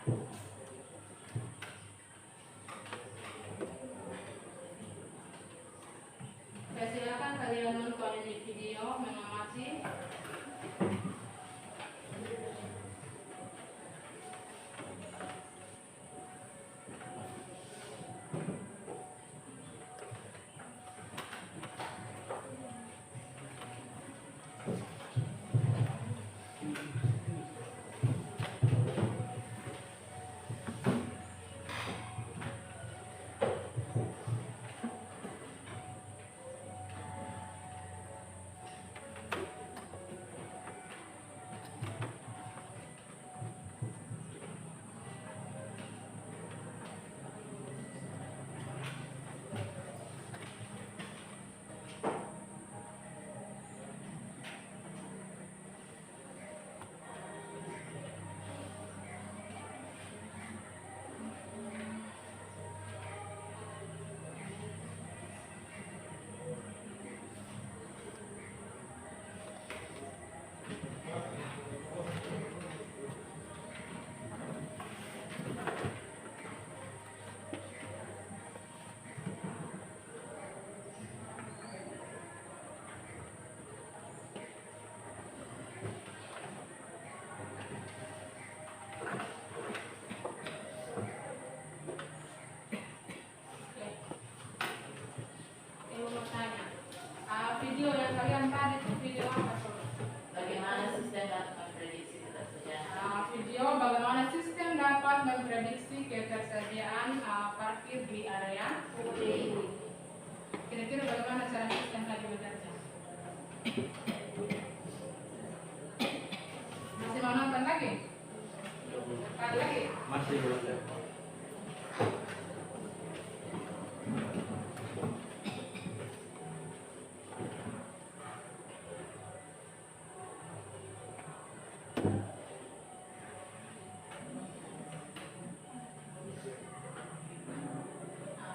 Silakan kalian nonton ini video, mengamati. Video yang kalian tadi itu video apa? Bagaimana sistem dapat memprediksi ketersediaan? Video bagaimana sistem dapat memprediksi ketersediaan parkir di area publik. Kira-kira bagaimana cara sistem tadi bekerja? Masih mau nonton lagi? Sekali lagi? Masih belum.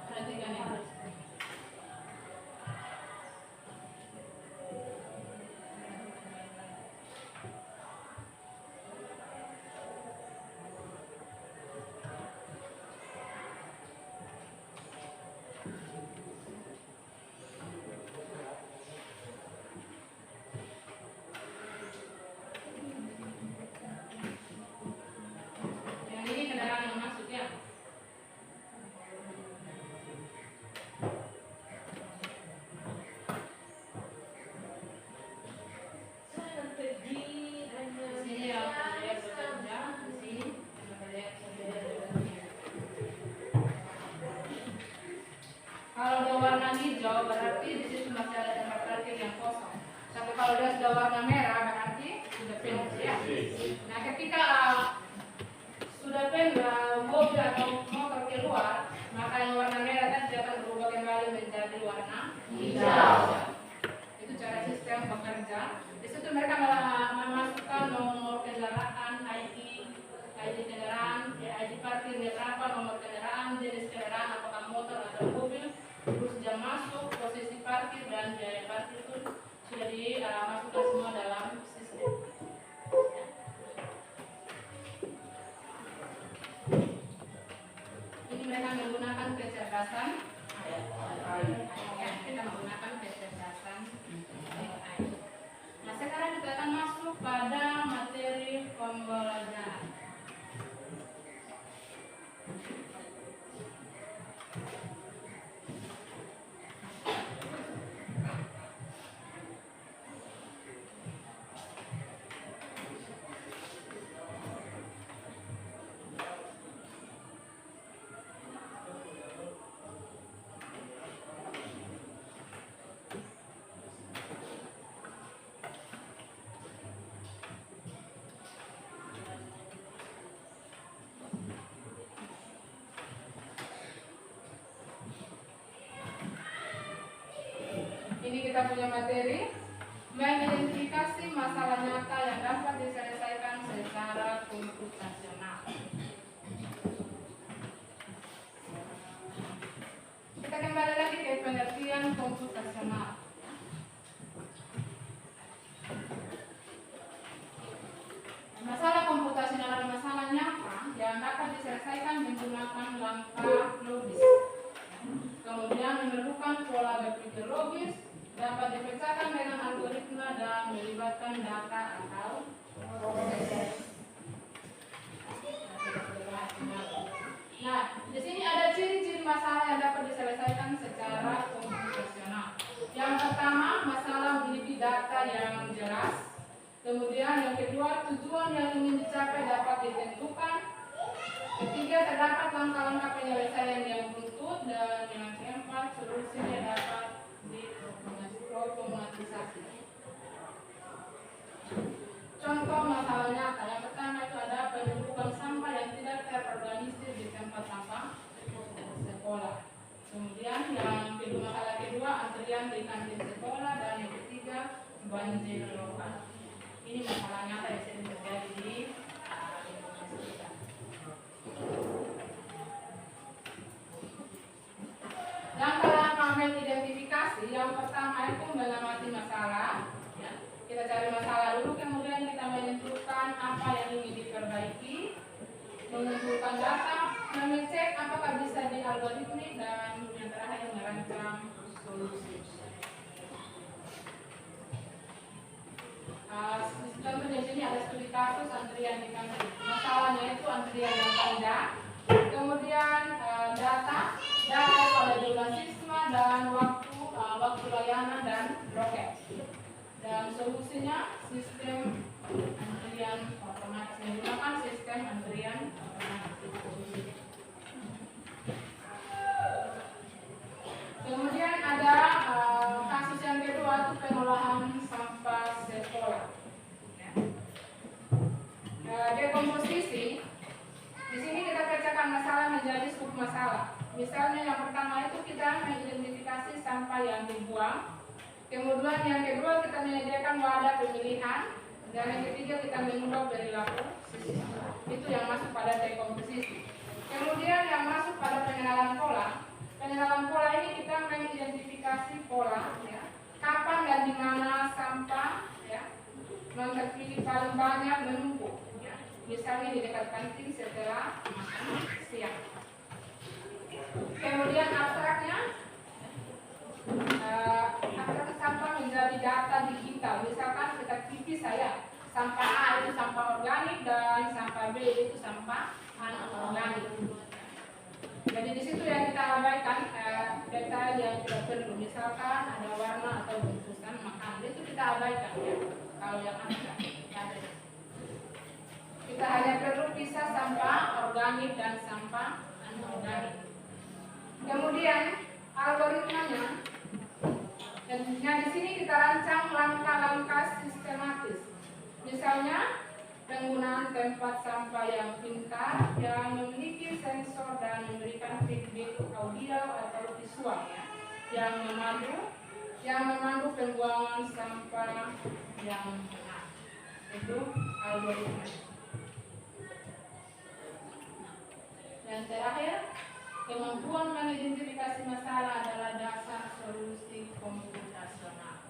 Perhatikan ya. Yang ini kendaraan yang masuk ya. Di sini yang terlihat bekerja, di sini yang terlihat bekerja. Kalau udah warna hijau berarti di situ masih ada tempat parkir yang kosong. Tapi kalau dia sudah warna merah berarti sudah penuh ya. Nah ketika sudah penuh mobil atau motor keluar, maka yang warna merah tadi akan berubah kembali menjadi warna hijau. Itu cara sistem bekerja. Di situ mereka memasukkan nomor kendaraan, ID kendaraan, ID parkirnya berapa, nomor kendaraan, jenis kendaraan, apakah motor atau mobil, terus jam masuk, posisi parkir dan biaya parkir itu sudah dimasukkan semua dalam sistem. Ini mereka menggunakan kecerdasan AI. Kita menggunakan kecerdasan AI. Nah sekarang kita akan masuk pada materi pembelajaran. Ini kita punya materi mengidentifikasi masalah nyata yang dapat diselesaikan secara komputasional. Kita kembali lagi ke pengertian komputasional. Masalah komputasional adalah masalah nyata yang dan dapat diselesaikan menggunakan langkah logis. Kemudian memerlukan pola berpikir logis, dapat dipecahkan dengan algoritma dan melibatkan data atau proses. Nah, di sini ada ciri-ciri masalah yang dapat diselesaikan secara komputasional. Yang pertama, masalah memiliki data yang jelas. Kemudian yang kedua, tujuan yang ingin dicapai dapat ditentukan. Ketiga, terdapat langkah-langkah penyelesaian yang buntut. Dan yang keempat, solusinya dapat diotomatisasi. Contoh masalah nyata. Yang pertama itu ada penumpukan sampah yang tidak terorganisir di tempat sampah sekolah. Kemudian yang kedua, masalah kedua, antrian di kantin sekolah. Dan yang ketiga, banjir lokal. Ini masalah nyata yang sering terjadi di Indonesia kita. Langkah-langkah mengidentifikasi, yang pertama itu mengamati masalah. Ya. Kita cari masalah dulu, kemudian kita menentukan apa yang ingin diperbaiki, mengumpulkan data, mengecek apakah bisa dialgoritmik, dan yang terakhir merancang solusi. Contohnya di sini ada studi kasus antrian di kantin. Masalahnya itu antrian yang panjang, kemudian data itu ada jumlah siswa dan waktu layanan dan loket. Dan solusinya sistem antrian otomatis, menggunakan sistem antrian otomatis. Kemudian ada kasus yang kedua itu pengolahan sampah sekolah. Dekomposisi. Di sini kita pecahkan masalah menjadi submasalah. Misalnya yang pertama itu kita mengidentifikasi sampah yang dibuang. Kemudian yang kedua kita menyediakan wadah pemilihan. Dan yang ketiga kita mengubah perilaku siswa. Itu yang masuk pada dekomposisi. Kemudian yang masuk pada pengenalan pola. Pengenalan pola ini kita mengidentifikasi pola, ya. Kapan dan di mana sampah, ya, terpilih paling banyak menumpuk, ya. Misalnya di dekat kantin setelah makan siang. Kemudian abstraknya, abstrak sampah menjadi data digital. Misalkan kita tipis saya, sampah A itu sampah organik dan sampah B itu sampah anorganik. Jadi di situ yang kita abaikan detail yang tidak perlu. Misalkan ada warna atau bungkusan makanan, itu kita abaikan, ya. Kalau yang ada. Kita hanya perlu pisah sampah organik dan sampah anorganik. Kemudian algoritmanya, nah di sini kita rancang langkah-langkah sistematis. Misalnya penggunaan tempat sampah yang pintar, yang memiliki sensor dan memberikan feedback audio atau visual, ya, yang memandu pembuangan sampah yang benar. Itu algoritma. Dan terakhir, kemampuan mengidentifikasi masalah adalah dasar solusi komputasional.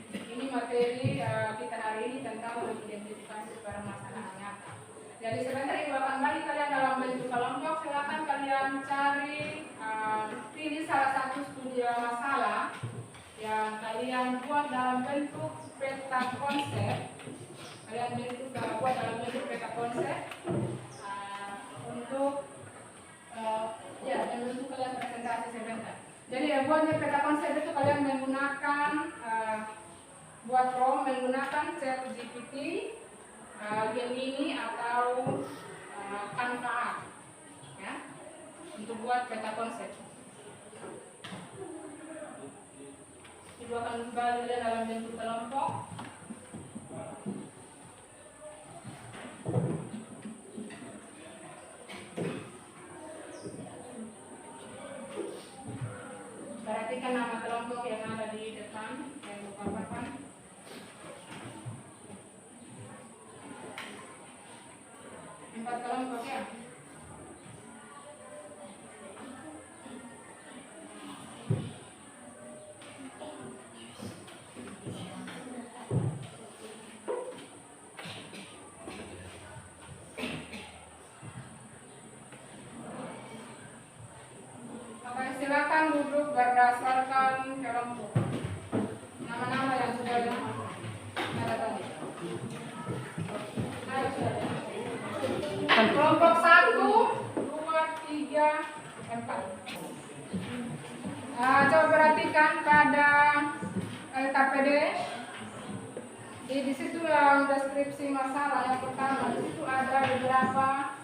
Ini materi kita hari ini tentang mengidentifikasi permasalahan nyata. Jadi sebentar Ibu akan bagi kalian dalam bentuk kelompok. Silakan kalian cari, pilih salah satu studi masalah yang kalian buat dalam bentuk peta konsep. Kalian buat dalam bentuk peta konsep untuk dan untuk kalian presentasi sebentar. Jadi buatnya peta konsep itu kalian menggunakan buat prompt menggunakan ChatGPT, Gemini atau Canva, ya, untuk buat peta konsep. Ibu akan kembali dalam bentuk kelompok. Perhatikan nama kelompok yang ada di depan yang dipaparkan. Empat kelompok, ya. Silakan duduk berdasarkan kelompok. Nama-nama yang sudah ada tadi. Ayo, saudara. Kelompok 1, 2, 3, 4. Coba perhatikan pada LKPD. Di situ yang deskripsi masalah yang pertama. Di situ ada beberapa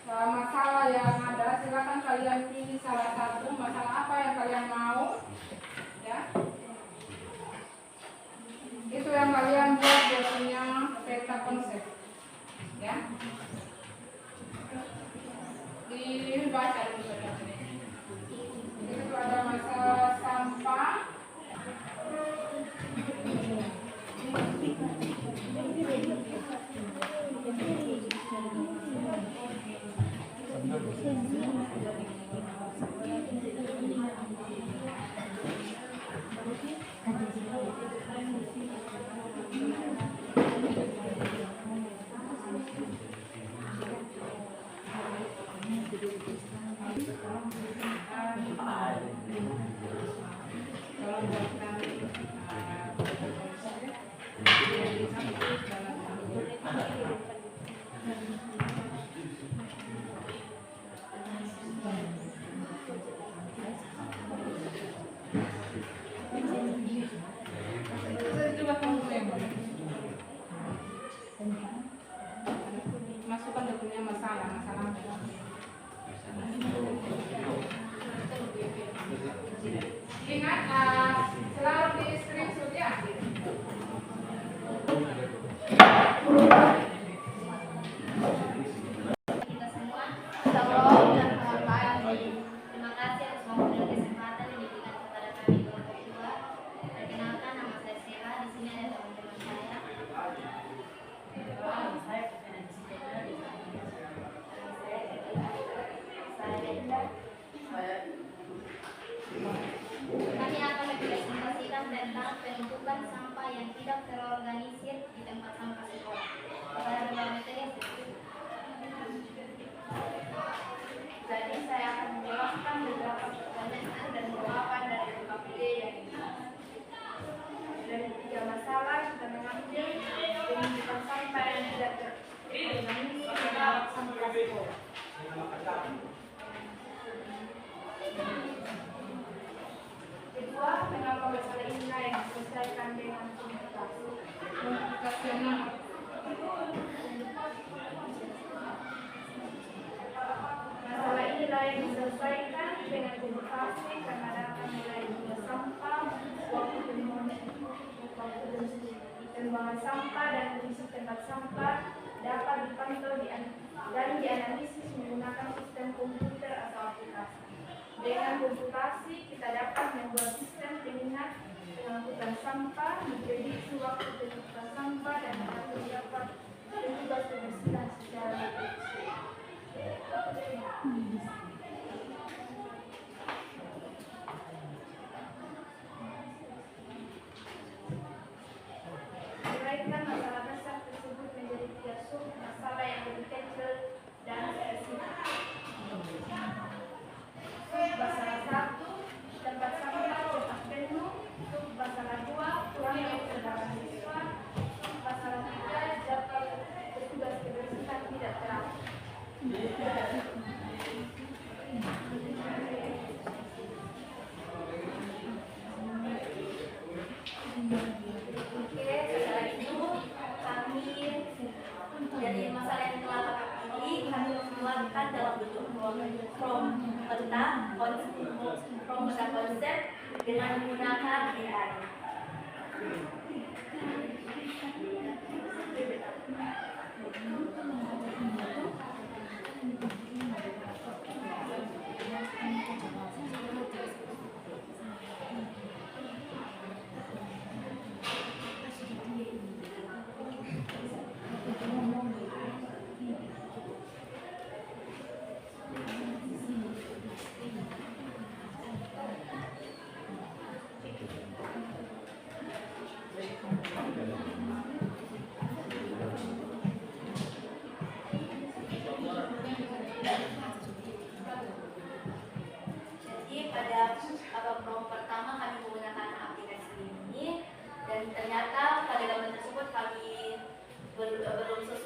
masalah yang ada. Silakan kalian pilih salah satu masalah apa yang kalian mau. Ya. Itu yang kalian buat biasanya peta konsep. Ya. Dibaca dulu. Itu ada masalah sampah. Masukkan dokumennya masalah. Ingat, selalu di screenshot ya. Kita semua, Shalom dan selamat pagi. Terima kasih atas memberikan kesempatan yang diberikan kepada kami kelompok 2. Perkenalkan, nama saya Sheila. Di sini ada teman-teman saya. Kami akan mempresentasikan tentang penumpukan sampah yang tidak terorganisir di tempat sampah sekolah. Pada dua materi yang jadi saya akan menjelaskan beberapa pertanyaan dan jawaban dari LKPD yang dari 3 masalah kita mengambil penumpukan sampah yang tidak terorganisir di tempat sampah sekolah. Kedua, mengapa masalah inilah yang diselesaikan dengan komunikasi? Komunikasi yang mana? Masalah inilah yang diselesaikan dengan komunikasi karena dapat mulai jumlah sampah, waktu pembuangan sampah dan kondisi tempat sampah dapat dipantau dan dianalisis menggunakan sistem komputer atau aplikasi. Dengan komputasi kita dapat membuat sistem pengingat pengangkutan sampah, memprediksi waktu pengangkutan sampah dan dapat petugas pembersihan secara efisien. Uraikan masalah dasar tersebut menjadi 3 sub masalah yang lebih kecil dan spesifik. Masalah 1, tempat sampah cepat penuh. Masalah 2, kurangnya kesadaran siswa. Masalah 3, jadwal petugas kebersihan tidak teratur. Oke, setelah itu kami dari masalah yang telah kami keluarkan dalam bentuk peta konsep dengan menggunakan AI.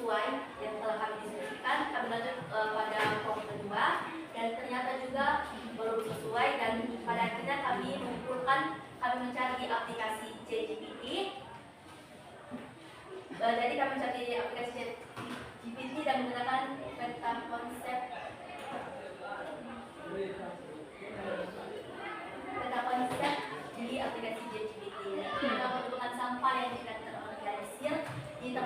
sesuai yang telah kami diskusikan. Kami lanjut pada poin kedua, dan ternyata juga belum sesuai, dan pada akhirnya kami mengumpulkan, kami mencari aplikasi ChatGPT. Jadi kami mencari aplikasi ChatGPT dan menggunakan peta konsep di aplikasi ChatGPT. Kita menemukan sampah yang tidak terorganisir di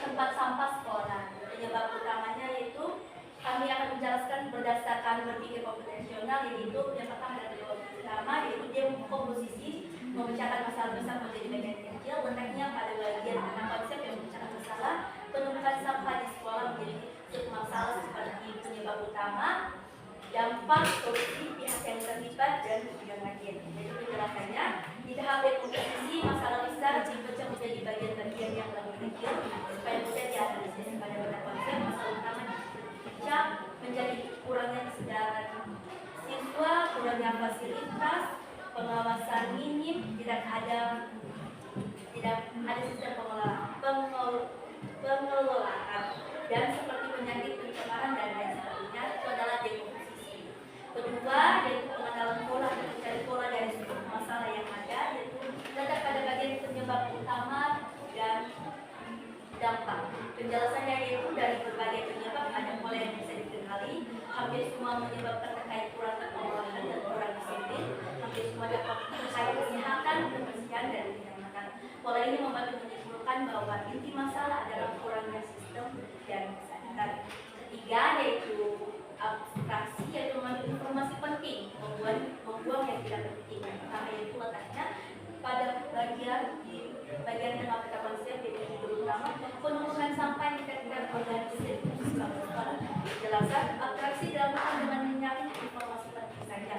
tempat sampah sekolah. Penyebab utamanya yaitu kami akan menjelaskan berdasarkan berpikir komputasional, yaitu yang pertama adalah penyebab utama, yaitu dia komposisi memecahkan masalah besar menjadi bagian kecil. Letaknya pada bagian tentang konsep yang memecahkan masalah, penumpukan sampah di sekolah menjadi masalah seperti penyebab utama, dampak, solusi, pihak yang terlibat, dan tujuan akhir. Jadi penjelasannya, di tahap komposisi masalah besar dipecah menjadi bagian-bagian yang lebih kecil supaya mudah dianalisis. Pada pada konsep masalah utama dipecah menjadi kurangnya kesadaran siswa, kurangnya fasilitas, pengawasan minim, tidak ada sistem pengelolaan, dan seperti penyakit, pencemaran, dan lain sebagainya. Itu adalah dekomposisi. Kedua, yaitu pengenalan pola dan mencari pola dari seluruh masalah yang ada, yaitu terletak pada bagian penyebab utama dan dampak. Penjelasannya yaitu dari berbagai penyebab ada pola yang bisa dikenali. Hampir semua menyebabkan terkait kurang pengelolaan dan kurang disiplin. Hampir semua dapat terkait kesehatan, kebersihan, dan kenyamanan. Pola ini membantu menyimpulkan bahwa inti masalah adalah kurangnya sistem dan kesadaran. Ketiga, yaitu abstraksi, yaitu mengambil informasi penting, membuang yang tidak penting. Pertama yaitu letaknya pada bagian tengah peta konsep, yaitu terutama penumpukan sampah yang tidak terorganisir. Penjelasan abstraksi dalam dengan menyaring informasi penting saja.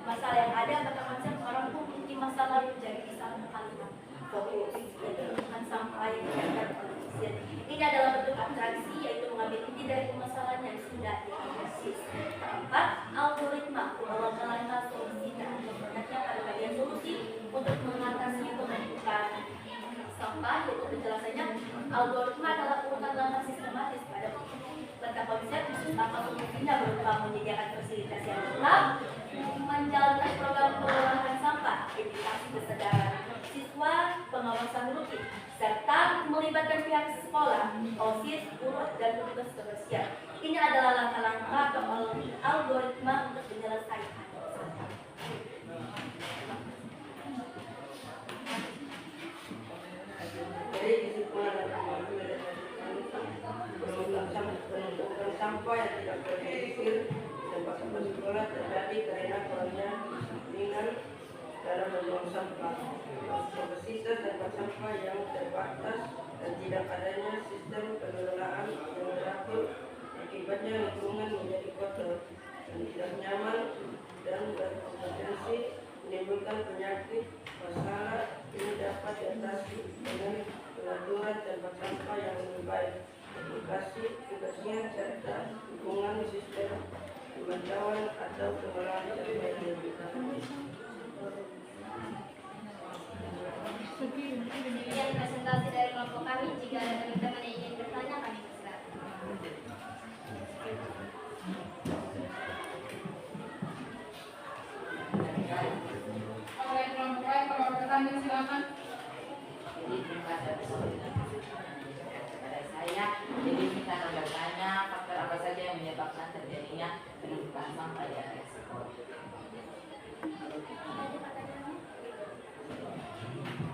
Masalah yang ada pada konsep merangkum inti masalah itu jadi satu kalimat. Fokus penumpukan sampah yang tidak terorganisir. Ini adalah bentuk abstraksi, yaitu mengambil inti dari permasalahan yang sudah dianalisis. Keempat, algoritma langkah solusi dan letaknya pada bagian solusi untuk mengatasi penumpukan sampah. Yaitu penjelasannya, algoritma adalah urutan langkah sistematis pada tentang konsep langkah solusinya berupa menyediakan fasilitas yang lengkap, menjalankan program pengelolaan sampah, edukasi kesadaran siswa, pengawasan rutin, serta melibatkan pihak sekolah, OSIS, guru, dan petugas kebersihan. Ini adalah langkah-langkah atau algoritma untuk menyelesaikan. Jadi kesimpulan penumpukan sampah yang tidak terorganisir di tempat sekolah terjadi karena kurangnya bimbingan dalam membuang sampah, kapasitas tempat sampah yang terbatas, dan tidak adanya sistem pengelolaan yang teratur. Akibatnya lingkungan menjadi kotor dan tidak nyaman dan berpotensi menimbulkan penyakit. Masalah ini dapat diatasi dengan pengaturan tempat sampah yang lebih baik, edukasi, kebersihan, serta dukungan sistem pemantauan atau pengelolaan yang baik. Demikian presentasi dari kelompok kami. Jika ada teman-teman yang ingin bertanya, kami persilakan. Oleh kelompok lain, kalau ada bertanya silakan. Jadi terima kasih kepada saya. Jadi kita akan bertanya faktor apa saja yang menyebabkan terjadinya penumpukan sampah di area sekolah.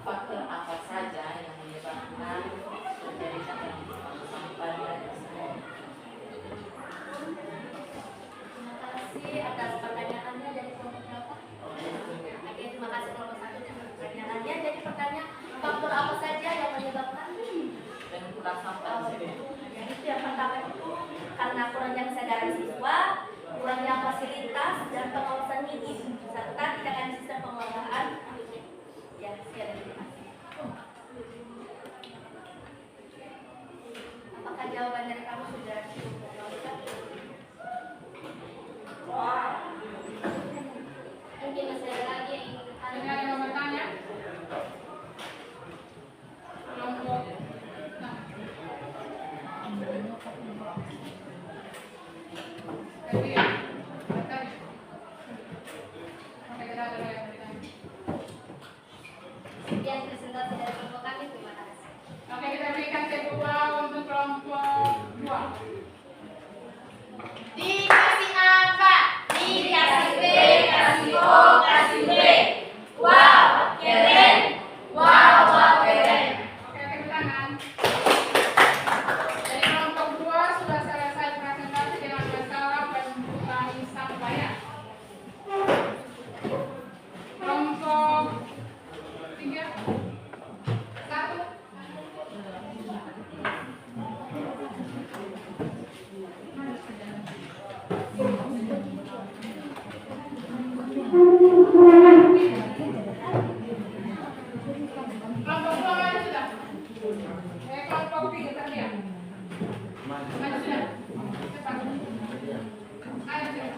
Faktor apa saja yang menyebabkan terjadinya penumpukan sampah di area sekolah? Terima kasih atas pertanyaannya dari kelompok berapa? Oke, terima kasih kelompok 1 atas pertanyaannya. Jadi pertanyaan, faktor apa saja yang menyebabkan Penumpukan sampah di area sekolah. yang itu yang pertama itu karena kurangnya kesadaran siswa, kurangnya fasilitas dan pengawasan minim, serta tidak ada sistem pengelolaan. Ya, sekian terima kasih. Apakah jawaban dari kamu sudah cukup? Iya. Oke, kita ada yang bertanya. Sekian presentasi dari kelompok kami, terima kasih. Oke, kita berikan kedua untuk kelompok 2. Dikasih apa? Dikasih B, kasih O, kasih B. Wow, keren. Wow, keren. Oke, tepuk tangan. Jadi kelompok 2 sudah selesai presentasi dengan masalah pembukaan sampah ya. Kelompok 3. 1. Kelompok 2 maju sudah. Kelompok 3 terdiam. Maju sudah. Cepat. Ayo sudah.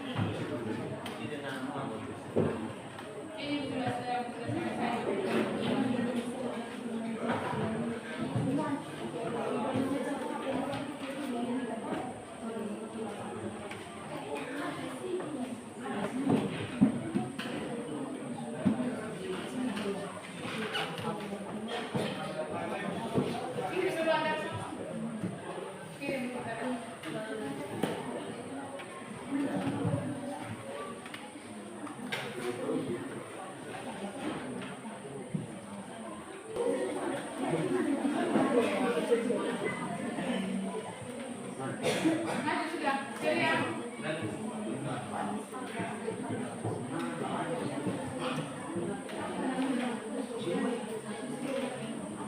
Ini sudah selesai. Kirim dulu Anda. Kirim dulu. Maju sudah. Ceria.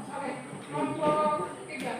Oke, kelompok 3.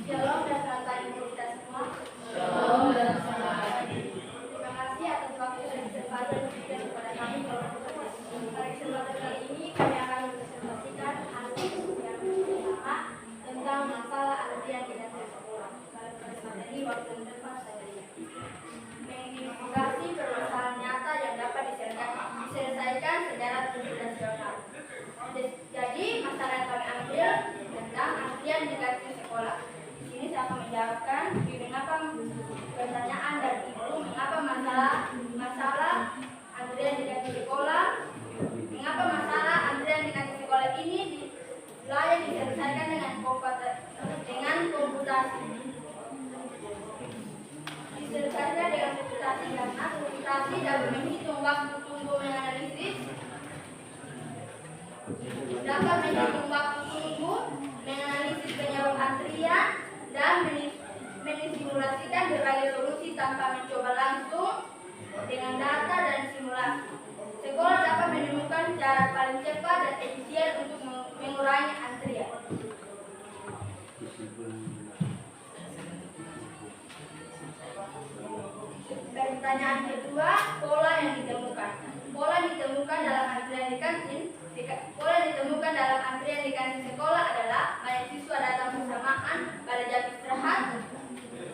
Shalom dan selamat pagi untuk kita semua. Terima kasih atas waktu dan kesempatan yang diberikan kepada kami. Pada kesempatan kali ini kami akan mempresentasikan arti yang pertama tentang masalah antrian di dasar sekolah. Pada kesempatan ini waktu yang tepat saya berikan. Mengidentifikasi permasalahan nyata yang dapat diselesaikan secara tradisional. Jadi masalah yang kami ambil tentang antrian di kantin sekolah. Di sini saya akan menjawabkan mengapa pertanyaan dari ibu, mengapa masalah antrian di kantin sekolah, mengapa masalah antrian di kantin sekolah ini layak diselesaikan dengan komputasi. Diselesaikan dengan komputasi karena komputasi dapat menghitung waktu tunggu menganalisis, dapat menghitung waktu tunggu, menganalisis penyebab antrian, dan mensimulasikan berbagai solusi tanpa mencoba langsung dengan data dan simulasi. Sekolah dapat menemukan cara paling cepat dan efisien untuk mengurangi antrian. Pertanyaan kedua, pola yang ditemukan. Pola yang ditemukan dalam antrian di kantin sekolah adalah banyak siswa datang bersamaan pada jam istirahat,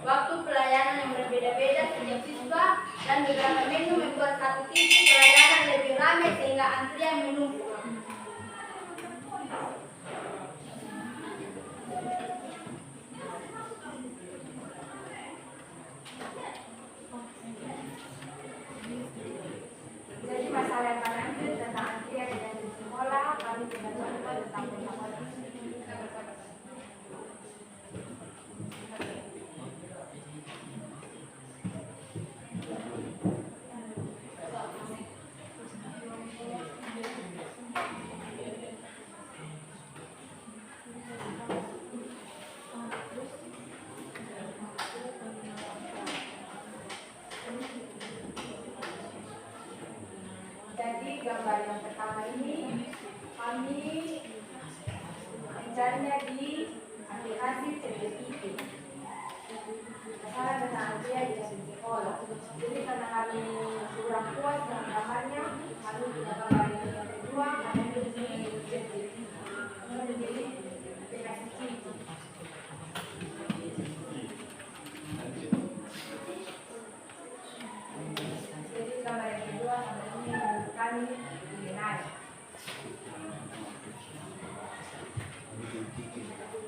waktu pelayanan yang berbeda-beda setiap siswa, dan beberapa menu membuat satu titik pelayanan lebih ramai sehingga antrian menumpuk. gambar yang pertama ini kami mencarinya di aplikasi ChatGPT. Cara dengan Andrea di sekolah. Jadi karena kami kurang puas dengan gambarnya, kami punya gambar yang kedua, kami menjadi ChatGPT. Menjadi aplikasi Cici. Jadi gambar yang kedua sama ini menurut kami lebih menarik.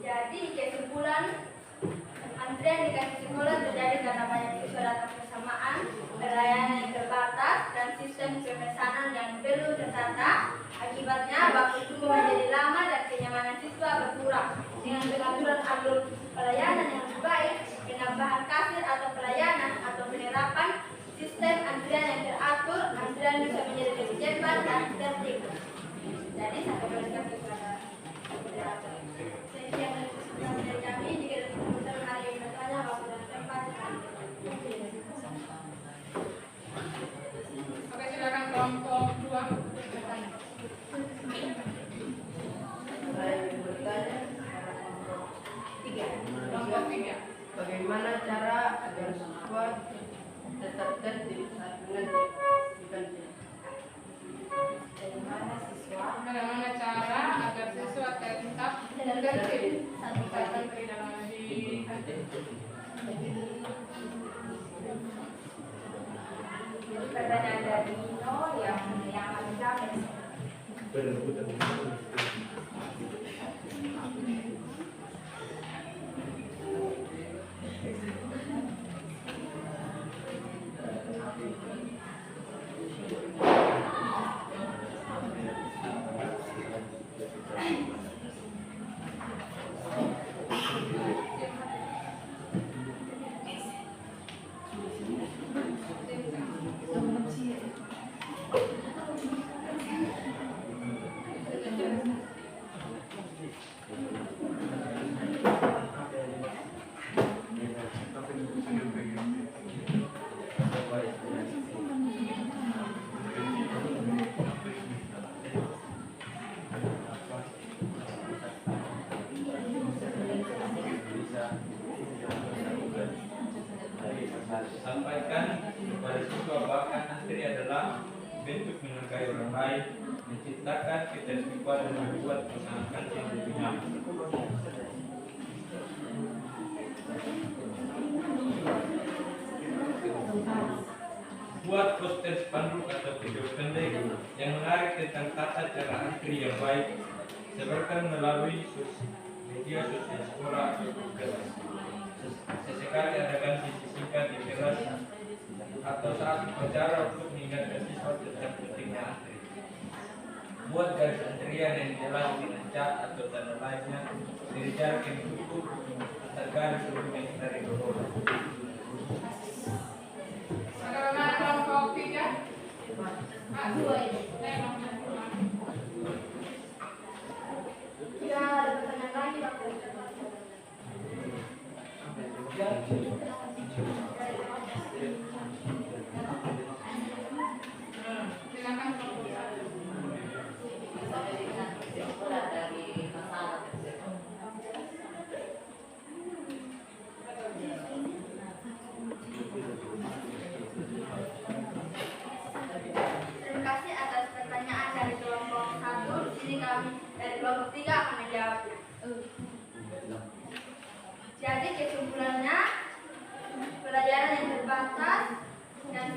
Jadi kesimpulan antrian di kasih sekolah terjadi karena banyak siswa datang bersamaan, pelayanan yang terbatas, dan sistem pemesanan yang belum tertata. Akibatnya waktu tunggu menjadi lama dan kenyamanan siswa berkurang. Dengan pengaturan alur pelayanan yang lebih baik, penambahan kasir atau pelayanan atau penerapan sistem antrian yang teratur, antrian bisa menjadi lebih cepat dan tertib. Jadi sampai berikan kepada moderator. Sekian dari kami. Jika ada teman-teman hari yang bertanya, waktu dan tempat. Oke, silakan kelompok 2 bertanya. Saya ingin bertanya, Kelompok 3. bagaimana cara agar siswa tetap tertib saat mengaji? Bagaimana cara agar siswa tetap tertib saat menteri dalam mengaji? Jadi pertanyaan dari Nino yang kami jawab. Sampaikan kepada siswa bahwa antri adalah bentuk menghargai orang lain, menciptakan ketertiban dan membuat masyarakat yang lebih nyaman. Buat poster spanduk atau video pendek yang menarik tentang tata cara antri yang baik, sebarkan melalui media sosial sekolah atau kelas. Sesekali adakan sisi singkat di kelas atau saat upacara untuk mengingatkan siswa tentang pentingnya antri. Buat garis antrian yang jelas dengan cat atau tanda lainnya dari jarak yang cukup antar garis sebelum dari dorong. Bagaimana kelompok 3? Pak, 2 ini. Jika ada pertanyaan lagi, Bapak. Silakan kelompok 1. Bisa berikan kesimpulan dari masalah tersebut. Terima kasih atas pertanyaan dari kelompok 1. Di sini kami dari kelompok 3 akan menjawab. Jadi kesimpulannya, pelajaran yang terbatas dan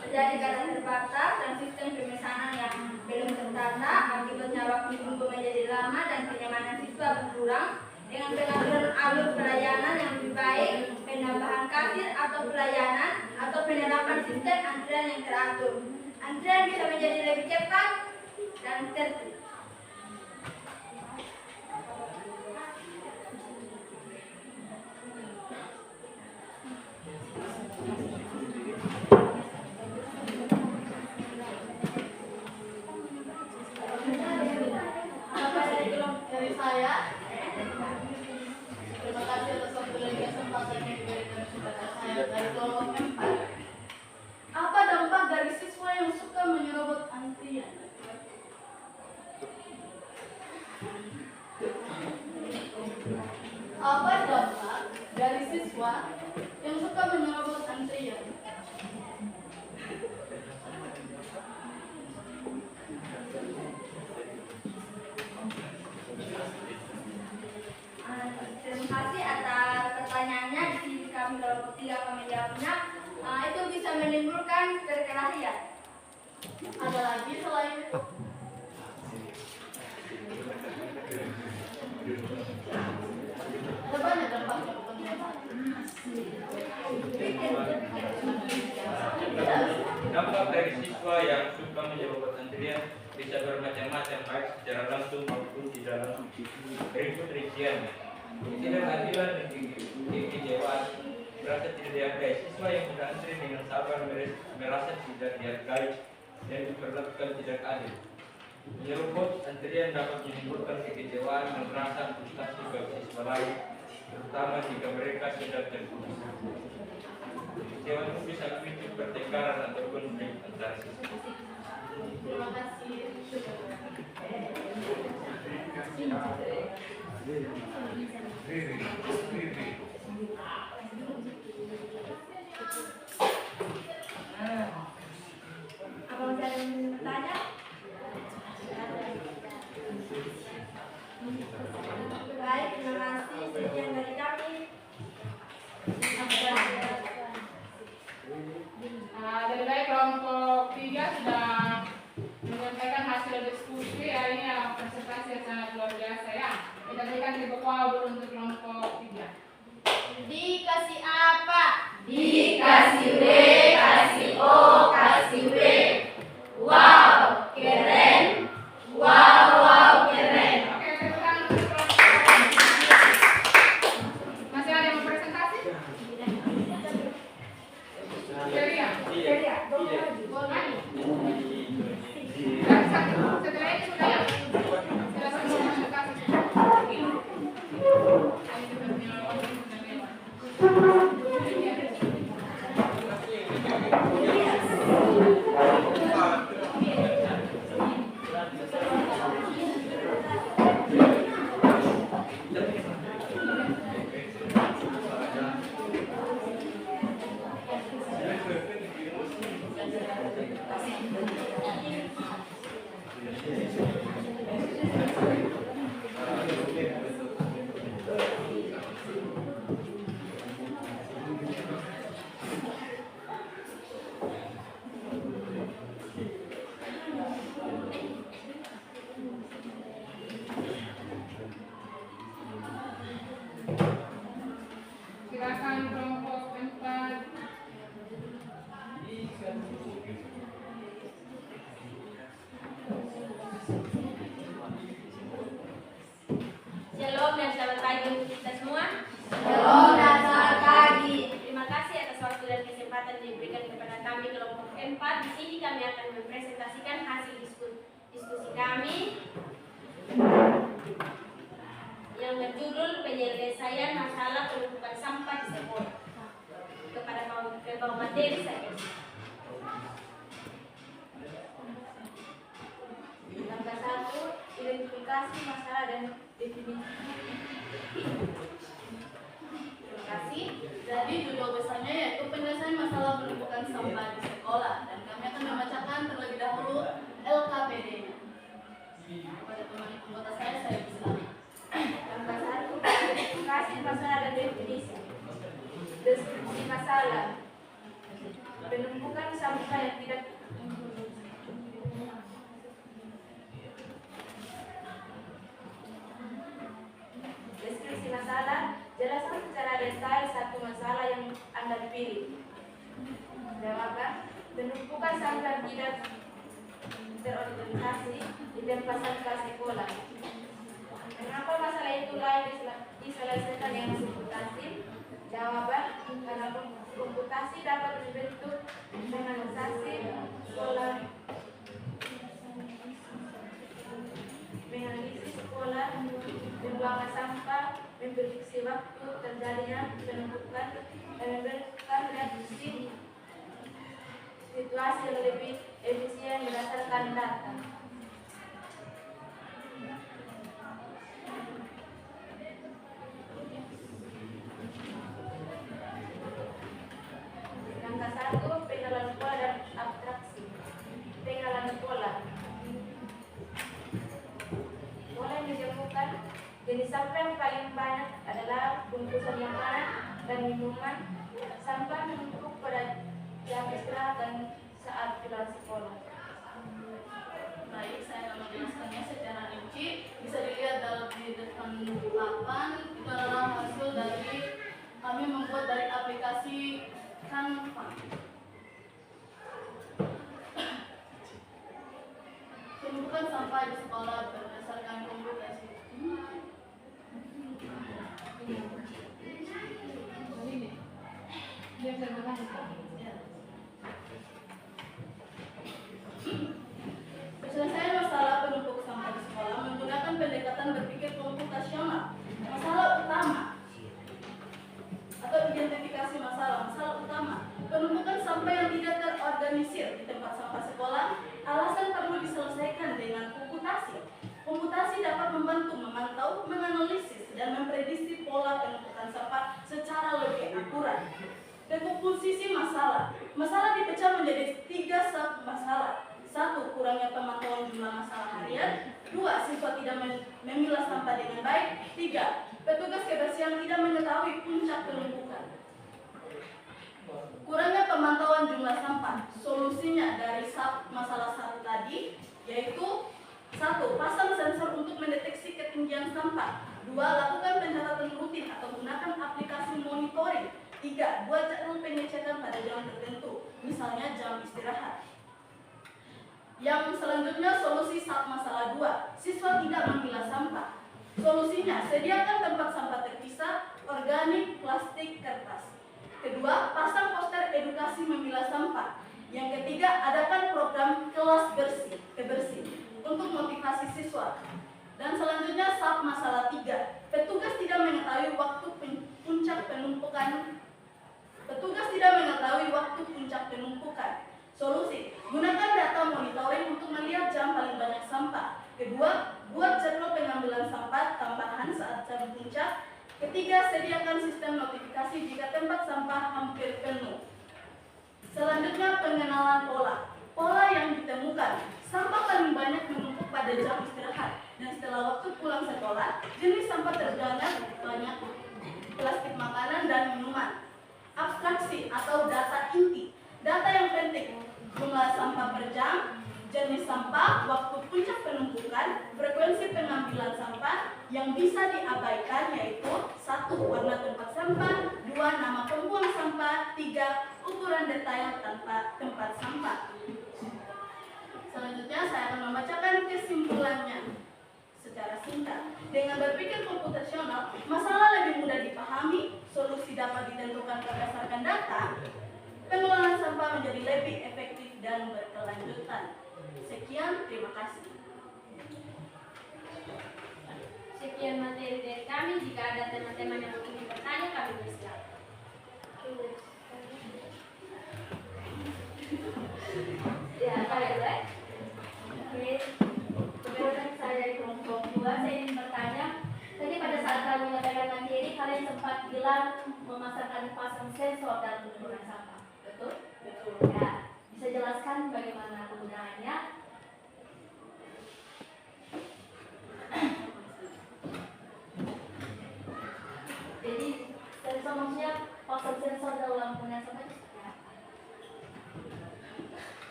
terjadi karena terbatas dan sistem pemesanan yang belum tertata. Akibatnya waktu tunggu menjadi lama dan kenyamanan siswa berkurang. Dengan pengaturan alur pelayanan yang lebih baik, penambahan kasir atau pelayanan atau penerapan sistem antrian yang teratur, antrian bisa menjadi lebih cepat dan tertib. Dari saya, terima kasih atas waktu dan kesempatan yang diberikan kepada saya dari kelompok Ada lagi selain itu? Ada banyak dampak yang bukan Dampak dari siswa yang suka menyebabkan antrian bisa bermacam-macam, baik secara langsung maupun di dalam berikut rinciannya. Ketidakadilan dan kekecewaan merasa tidak dihargai. Siswa yang sudah antri dengan sabar merasa tidak dihargai dan diperlakukan tidak adil. Menyeruput antrian dapat menimbulkan kekecewaan dan rasa frustasi bagi siswa lain, terutama jika mereka sedang terputus. Kekecewaan itu bisa memicu pertengkaran atau konflik antar siswa. Terima kasih. Apa masih ada yang ingin bertanya? Baik, terima kasih. Sekian dari kami. Dari baik kelompok 3 sudah menyampaikan hasil diskusi. Ini presentasi yang sangat luar biasa ya. Kita berikan tepuk tangan dulu untuk kelompok 3. Dikasih apa? Dikasih W, kasih O, kasih W. Wow, keren. Wow, keren. Oke, tepuk tangan untuk kelompok. Masih ada yang mau presentasi? Ceria. Ceria, boleh lagi. Boleh. Dan setelah ini sudah ya? Sudah semua presentasi. Ayo kita menyelamatkan sudah lewat. Silakan kelompok 4. Shalom dan selamat pagi untuk kita semua. Shalom dan selamat pagi. Terima kasih atas waktu dan kesempatan yang diberikan kepada kami kelompok 4. Di sini kami akan mempresentasikan hasil diskusi kami yang berjudul penyelesaian masalah penumpukan sampah di sekolah kepada kaum materi saya. Langkah 1, identifikasi masalah dan definisi. Terima kasih. Jadi judul besarnya yaitu penyelesaian masalah penumpukan sampah di sekolah, dan kami akan membacakan terlebih dahulu LKPD-nya. Kepada teman anggota saya persilakan. Langkah 1, identifikasi masalah dan definisi. Deskripsi masalah. Penumpukan sampah yang tidak Deskripsi masalah. Jelaskan secara detail satu masalah yang Anda pilih. Jawaban. Penumpukan sampah tidak terorganisasi di tempat sampah sekolah. Kenapa masalah itu lain diselesaikan dengan komputasi? Jawaban. Karena komputasi dapat membentuk menganalisasi sekolah, menganalisis sekolah, membuang sampah, memprediksi waktu terjadinya penumpukan, dan memberikan reaksi situasi yang lebih efisien berdasarkan data. Langkah 1, pengenalan pola dan abstraksi. Pengenalan pola. Pola yang ditemukan, jenis sampah yang paling banyak adalah bungkusan makanan dan minuman. Sampah menumpuk pada jam istirahat dan saat pulang sekolah. Penumpukan sampah di sekolah berdasarkan komputasi. Ini dia terbatas. Penyelesaian masalah penumpuk sampah di sekolah menggunakan pendekatan berpikir komputasional. Masalah utama atau identifikasi masalah utama. Penumpukan sampah yang tidak terorganisir di tempat sampah sekolah, alasan perlu diselesaikan dengan komputasi. Komputasi dapat membantu memantau, menganalisis, dan memprediksi pola penumpukan sampah secara lebih akurat. Dekomposisi masalah. Masalah dipecah menjadi 3 sub masalah. 1. Kurangnya pemantauan jumlah masalah harian. 2. Siswa tidak memilah sampah dengan baik. 3. Petugas kebersihan tidak mengetahui puncak penumpukan. Kurangnya pemantauan jumlah sampah. Solusinya dari sub masalah 1 tadi yaitu 1. Pasang sensor untuk mendeteksi ketinggian sampah. 2. Lakukan pencatatan rutin atau gunakan aplikasi monitoring. 3. Buat jadwal pengecekan pada jam tertentu, misalnya jam istirahat. Yang selanjutnya solusi sub masalah 2. Siswa tidak memilah sampah. Solusinya, sediakan tempat sampah terpisah, organik, plastik, kertas. Kedua, pasang poster edukasi memilah sampah. Yang ketiga, adakan program kelas kebersih untuk motivasi siswa. Dan selanjutnya sub masalah 3. Petugas tidak mengetahui waktu puncak penumpukan. Solusi, gunakan data monitoring untuk melihat jam paling banyak sampah. Kedua, buat jadwal pengambilan sampah tambahan saat jam puncak. Ketiga, sediakan sistem notifikasi jika tempat sampah hampir penuh. Selanjutnya, pengenalan pola. Pola yang ditemukan, sampah paling banyak menumpuk pada jam istirahat. Dan setelah waktu pulang sekolah, jenis sampah terbanyak banyak plastik makanan dan minuman. Abstraksi atau data inti. Data yang penting, jumlah sampah per jam, jenis sampah, waktu puncak penumpukan, frekuensi pengambilan sampah. Yang bisa diabaikan yaitu 1. Warna tempat sampah, 2. Nama pembuang sampah, 3. Ukuran detail tempat sampah. Selanjutnya saya akan membacakan kesimpulannya secara singkat. Dengan berpikir komputasional, masalah lebih mudah dipahami, solusi dapat ditentukan berdasarkan data, pengelolaan sampah menjadi lebih efektif dan berkelanjutan. Sekian, terima kasih. Sekian materi dari kami. Jika ada teman-teman yang ingin bertanya, kami bersiap. Ya, saya boleh. Oke. Kebetulan saya dari kelompok 2, saya ingin bertanya. Tadi pada saat kami menyampaikan materi, kalian sempat bilang pasang sensor dalam penggunaan sampah. Betul? Betul. Ya, bisa jelaskan bagaimana penggunaannya? Jadi sensor maksudnya pasang sensor dalam penggunaan sampah itu seperti apa?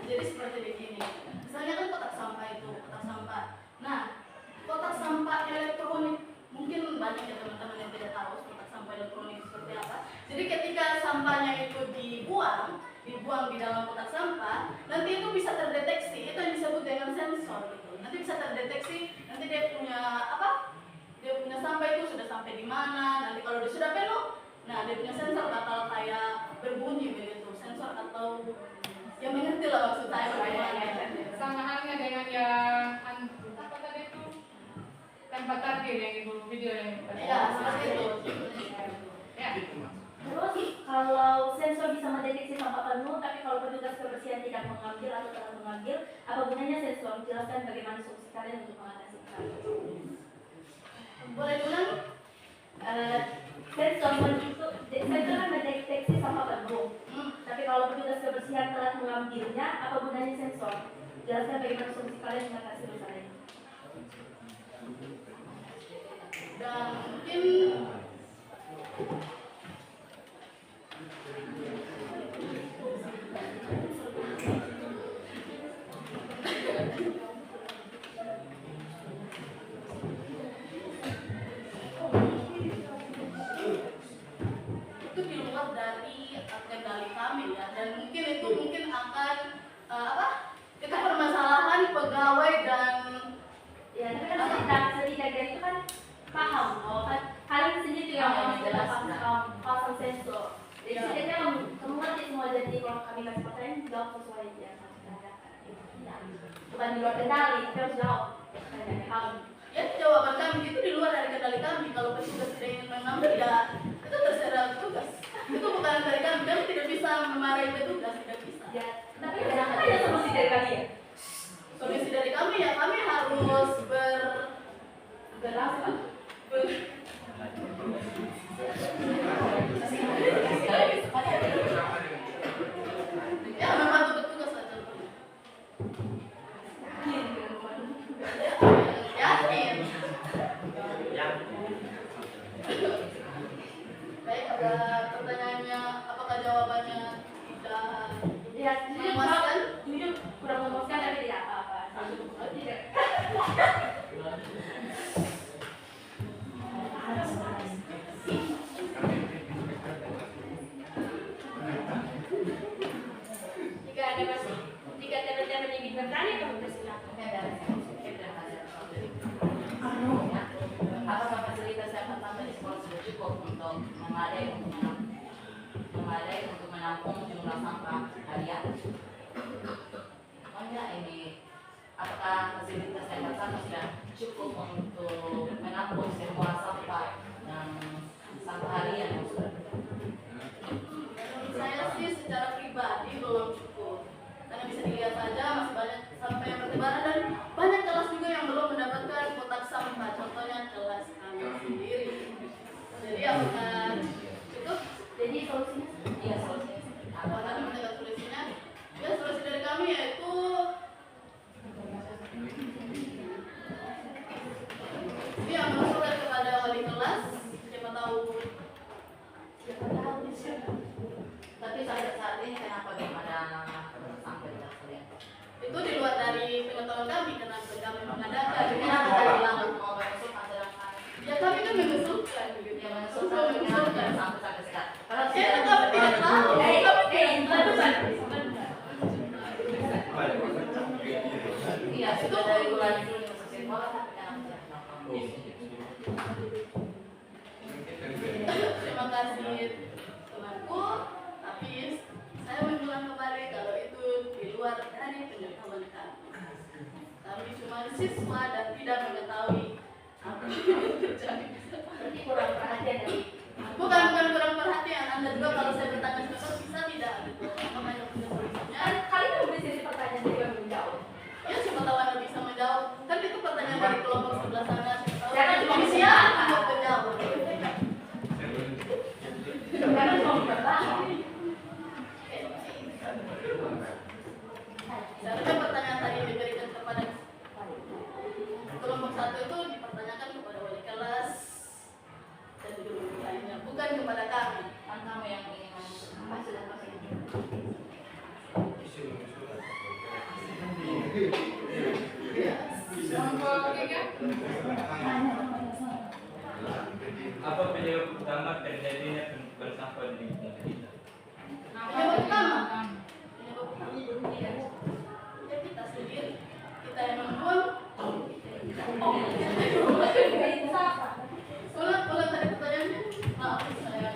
Jadi seperti begini. Misalnya kan kotak sampah itu, kotak sampah. Nah, kotak sampah elektronik mungkin banyak ya teman-teman yang tidak tahu kotak sampah elektronik seperti apa. Jadi ketika sampahnya itu dibuang di dalam kotak sampah, nanti itu bisa terdeteksi. Itu yang disebut dengan sensor gitu. Nanti bisa terdeteksi, nanti dia punya apa? Dia punya sampah itu sudah sampai di mana. Nanti kalau dia sudah penuh, nah dia punya sensor bakal kayak berbunyi begitu. Sensor atau yang mengerti lah maksud saya bagaimana. Sama halnya dengan yang apa tadi itu tempat parkir yang ibu video yang Ya, seperti itu. Ya. Terus kalau sensor bisa mendeteksi sampah penuh, tapi kalau petugas kebersihan tidak mengambil atau telah mengambil, apa gunanya sensor? Jelaskan bagaimana solusi kalian untuk mengatasi hal itu. Boleh ulang? Sensor kan mendeteksi sampah penuh, tapi kalau petugas kebersihan telah mengambilnya, apa gunanya sensor? Jelaskan bagaimana solusi kalian mengatasi masalah ini. Dan mungkin itu di luar dari kendali yang harus ditanyakan. Bukan di luar kendali, kita harus jawab pertanyaan kami. Ya, jawaban kami itu di luar dari kendali kami. Kalau petugas tidak ingin mengambil, ya itu terserah petugas. Itu bukan dari kami. Kami tidak bisa memarahi petugas, tidak bisa. Ya, tapi kenapa ya solusi dari kalian? Solusi dari kami ya kami harus berapa? Ya, membantu petugas saja. Yakin. Baik, ada pertanyaannya, apakah jawabannya tidak Ya, memuaskan? jujur kurang memuaskan tapi tidak apa-apa. Tidak. Jika ada masih jika teman-teman ingin bertanya, kamu persilakan. Apakah fasilitas yang pertama di sekolah sudah cukup untuk memadai untuk menampung jumlah sampah harian? Oh enggak, ini apakah fasilitas yang pertama sudah cukup untuk menampung semua sampah dan sampah harian yang sudah Menurut saya sih secara pribadi belum cukup. Karena bisa dilihat saja masih banyak sampah yang bertebaran dan banyak kelas juga yang belum mendapatkan kotak sampah. Contohnya kelas kami sendiri. Jadi apakah cukup? Jadi solusinya iya solusinya Apa tadi mendapat solusinya? Ya solusi dari kami yaitu ya mengusulkan kepada wali kelas, siapa tahu tapi sampai saat ini kenapa belum ada sampai kalian? itu di luar dari pengetahuan kami karena kami mengadakan. Kenapa tadi bilang mau mengusulkan sedangkan Ya kami kan mengusulkan gitu. yang mengusulkan sampai sekarang? Kalau Ya kami tidak tahu. iya sudah dari bulan Juni masuk sekolah tapi kenapa Terima kasih temanku, tapi saya mengulang kembali kalau itu di luar dari pengetahuan kami. Kami cuma siswa dan tidak mengetahui apa yang terjadi. berarti kurang perhatian dari Bukan kurang perhatian, Anda juga kalau saya bertanya sebentar bisa tidak gitu. Apakah yang punya solusinya? kalian memberi sesi pertanyaan juga belum jawab. Ya siapa tahu Anda bisa menjawab. Kan itu pertanyaan dari kelompok sebelah sana. Siapa tahu Jangan cuma manusia untuk menjawab. Karena mau bertanya. Seharusnya pertanyaan tadi diberikan kepada kelompok satu itu dipertanyakan kepada wali kelas dan guru lainnya, bukan kepada kami. kan kamu yang ingin mengusulkan sudah pasti Kelompok tiga. Apa penyebab utama terjadinya penumpukan sampah di lingkungan kita? Penyebab utama, ya kita sendiri, kita yang membuang. Ulang tadi pertanyaannya. Maaf saya.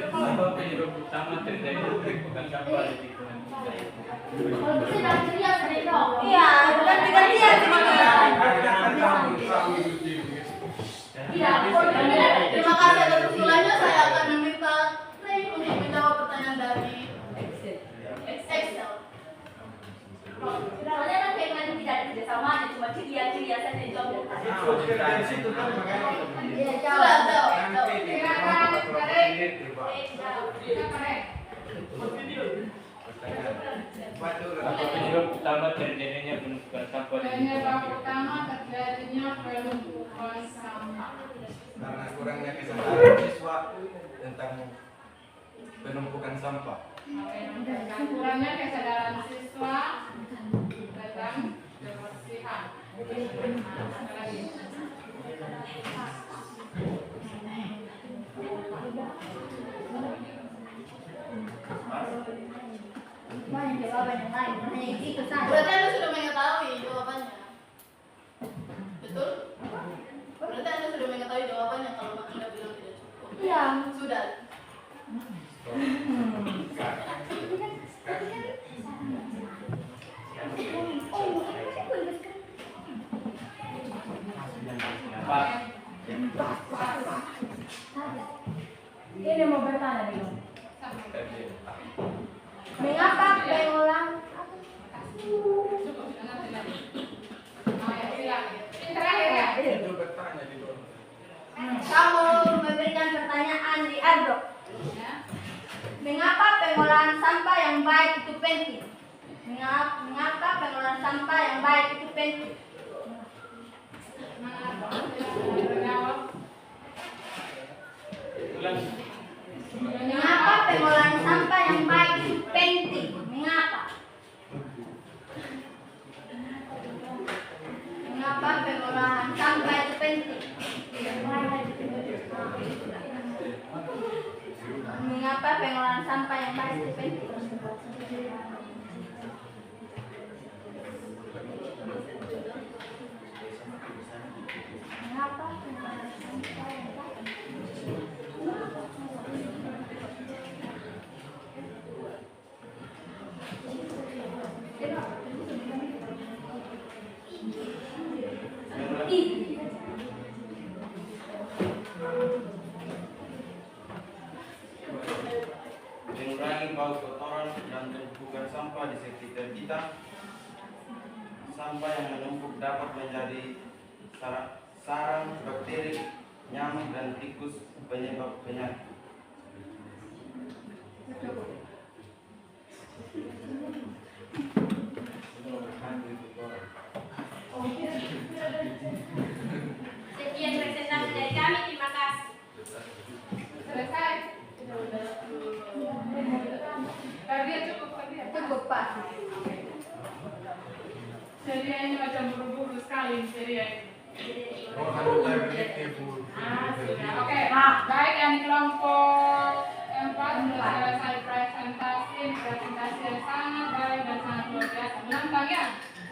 Apa penyebab utama terjadinya penumpukan sampah di lingkungan kita? Kalau bisa jangan ceria sendiri dong. iya ganti-gantian semuanya Iya, Terima kasih atas usulannya. Saya akan meminta Ray untuk menjawab pertanyaan dari Excel. soalnya kan kayak tadi tidak ada kerjasamanya, cuma ceria-ceria saja yang jawab. Iya, Sudah jawab. Silakan, Karek. Karek. Apa penyebab utama terjadinya penumpukan sampah di lingkungan Penyebab kita? utama terjadinya penumpukan sampah. Karena kurangnya kesadaran siswa tentang penumpukan sampah. Dan kurangnya kesadaran siswa tentang kebersihan. Apa lagi? Banyak jawaban yang lain, hanya itu saja. Berarti Anda sudah mengetahui jawabannya. Betul? Berarti Anda sudah mengetahui jawabannya kalau Anda bilang tidak cukup. Iya. Sudah. Sampah. Ini mau bertanya nih. Mengapa pengulang? Terakhir ya. Itu bertanya di bawah. Kamu memberikan pertanyaan di Android. Mengapa pengolahan sampah yang baik itu penting? Mengapa pengolahan sampah yang baik itu penting? Mengapa pengolahan sampah yang baik itu penting? Mengapa? Mengapa pengolahan sampah itu penting? Mengapa pengolahan sampah yang baik itu penting? Mengapa pengolahan sampah yang baik? Mengurangi bau kotoran dan tumpukan sampah di sekitar kita. Sampah yang menumpuk dapat menjadi sarang bakteri, nyamuk dan tikus penyebab penyakit. Sekian presentasi dari kami, terima kasih. Selesai. Kalian cukup kalian. Cukup Pak. Ceria ini macam buru-buru sekali ceria ini. Oh, harus begitu Bu. Oke, baik yang di kelompok 4 sudah selesai presentasi yang sangat baik dan sangat luar biasa. Menantang ya?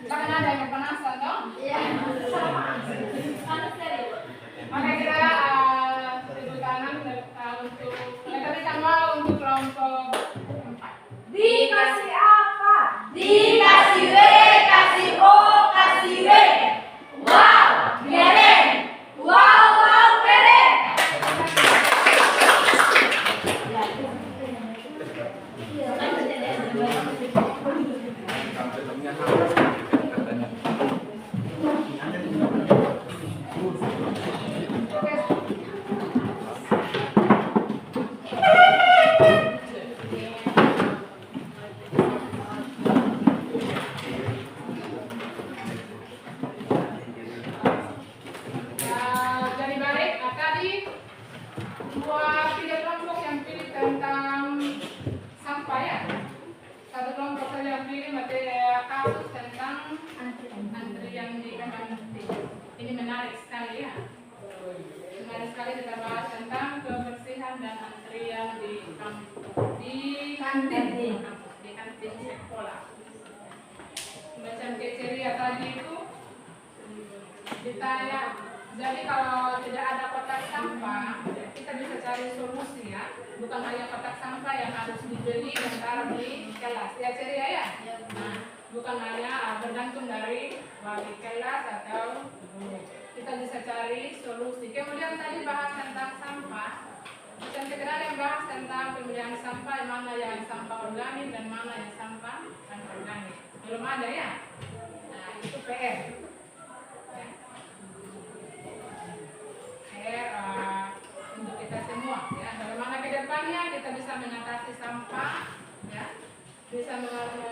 Bahkan ada yang penasaran dong? Iya. Maka kita tepuk tangan untuk mereka berikan mau untuk kelompok 4. Dikasih apa? Dikasih W, kasih O, kasih W. Wow, keren. Wow, wow, keren. Jadi baik, tadi tiga kelompok yang pilih tentang sampah ya. Satu kelompok saja yang pilih materi kasus tentang antrian di kantin. Ini menarik sekali ya. Menarik sekali kita bahas tentang kebersihan dan antrian di kantin sekolah. Macam kriteria tadi itu ditanya. Jadi kalau tidak ada kotak sampah, kita bisa cari solusi ya. Bukan hanya kotak sampah yang harus dibeli dan taruh di kelas. Ya ceria ya. Nah, bukan hanya bergantung dari wali kelas atau kita bisa cari solusi. Kemudian tadi bahas tentang sampah. Dan kedua yang bahas tentang pemilihan sampah, mana yang sampah organik dan mana yang sampah anorganik. Belum ada ya. Nah, itu PR. Untuk kita semua ya, bagaimana ke depannya kita bisa mengatasi sampah ya, bisa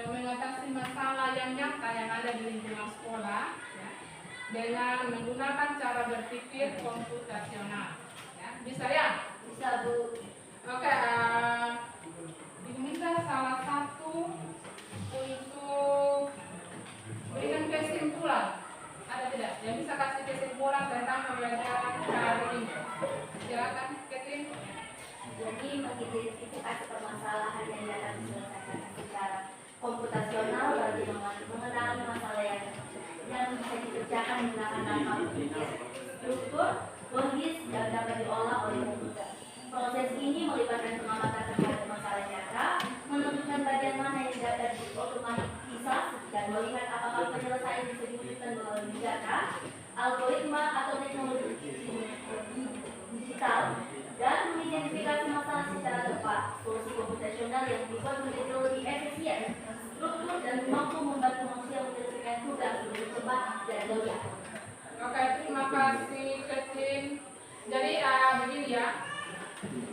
mengatasi masalah yang nyata yang ada di lingkungan sekolah ya, dengan menggunakan cara berpikir komputasional ya. Bisa ya? Bisa Bu. Oke, diminta salah satu untuk berikan kesimpulan. Ada tidak? Yang bisa kasih kesimpulan tentang pembelajaran hari ini? Silakan, Catherine. Jadi mengidentifikasi permasalahan yang dapat diselesaikan secara komputasional bagi mengenali masalah yang bisa dikerjakan menggunakan akal pikir, struktur, logis dan dapat diolah oleh komputer. Proses ini melibatkan pengamatan terhadap masalah nyata, menentukan bagian mana yang dapat diotomatisasi dan melihat apakah penyelesaian bisa diwujudkan melalui data, algoritma atau teknologi fundamental dan mengidentifikasi masalah secara tepat. Solusi komputasional yang dibuat menjadi lebih efisien, struktur dan mampu membantu manusia menyelesaikan tugas lebih cepat dan lebih akurat. Oke, terima kasih Catherine. Jadi begini ya,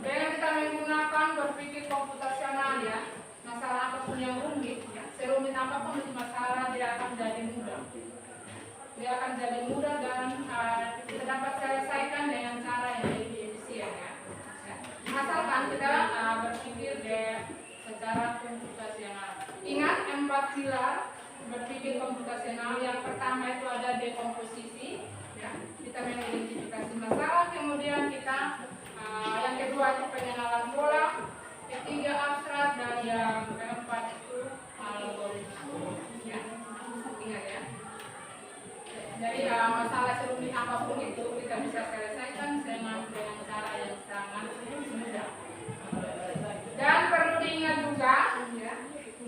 dengan kita menggunakan berpikir komputasional ya, masalah apapun yang rumit, ya, serumit apapun itu masalah dia akan jadi mudah. Dia akan jadi mudah dan kita dapat selesaikan dengan cara yang lebih efisien ya. Asalkan kita berpikir secara komputasional. Ingat 4 pilar berpikir komputasional. Yang pertama itu ada dekomposisi, ya. Kita mengidentifikasi masalah, kemudian kita yang kedua itu pengenalan pola, ketiga abstrak, dan yang keempat itu algoritma. Ya, ingat ya. Jadi masalah serumit apapun itu kita bisa selesaikan dengan cara yang sangat mudah. Dan perlu diingat juga ya,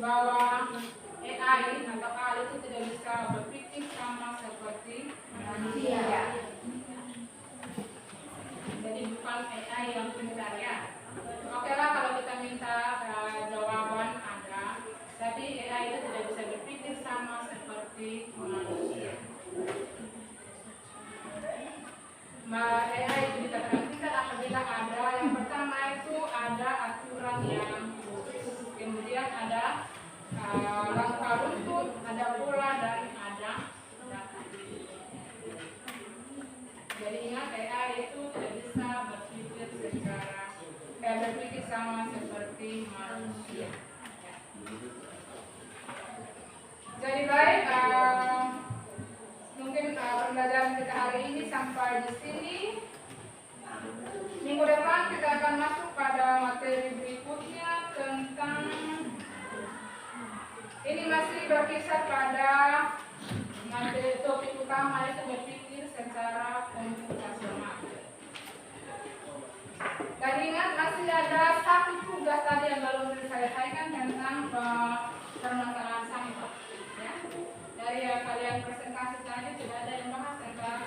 bahwa AI atau AI itu tidak bisa berpikir sama seperti manusia. Jadi bukan AI yang pintar ya. Oke lah kalau kita minta jawaban ada, tapi AI itu tidak bisa berpikir sama seperti manusia. AI itu dikatakan pintar apabila ada yang pertama itu ada aturan yang khusus, kemudian ada langkah runtut, ada pola dan ada data. Jadi ingat AI itu tidak bisa berpikir sama seperti manusia. Jadi baik, mungkin pembelajaran kita hari ini sampai di sini. Minggu depan kita akan masuk pada materi berikutnya tentang ini masih berkisar pada materi topik utama itu berpikir secara komputasional. Dan ingat masih ada satu tugas tadi yang belum diselesaikan tentang permasalahan sampah. Ya. Dari kalian presentasi tadi tidak ada yang bahas tentang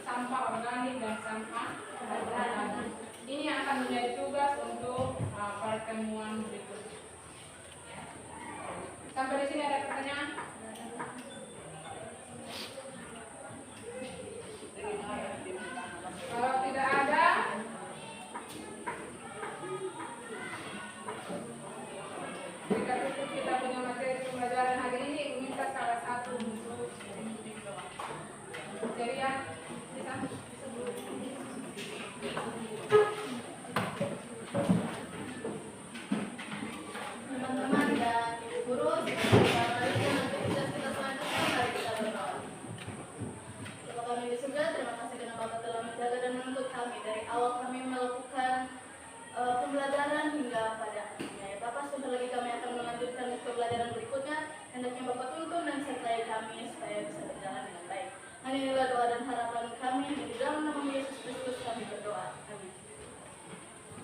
sampah organik dan sampah organik. Ini akan menjadi tugas untuk pertemuan berikutnya. Ya. Sampai di sini ada pertanyaan? Kalau tidak ada, kita tutup kita punya materi pembelajaran hari ini. Minta salah satu untuk jadi ya, bisa. Teman-teman dan guru, kami di surga, terima kasih karena Bapak telah menjaga dan menuntut kami dari awal kami melakukan pembelajaran hingga pada akhirnya. Ya, Bapak, sebentar lagi kami akan melanjutkan pembelajaran berikutnya. Hendaknya Bapak tuntun dan sertai kami supaya bisa berjalan dengan baik. Inilah doa dan harapan kami di dalam nama Yesus Kristus kami berdoa. Amin.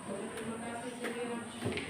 Terima kasih.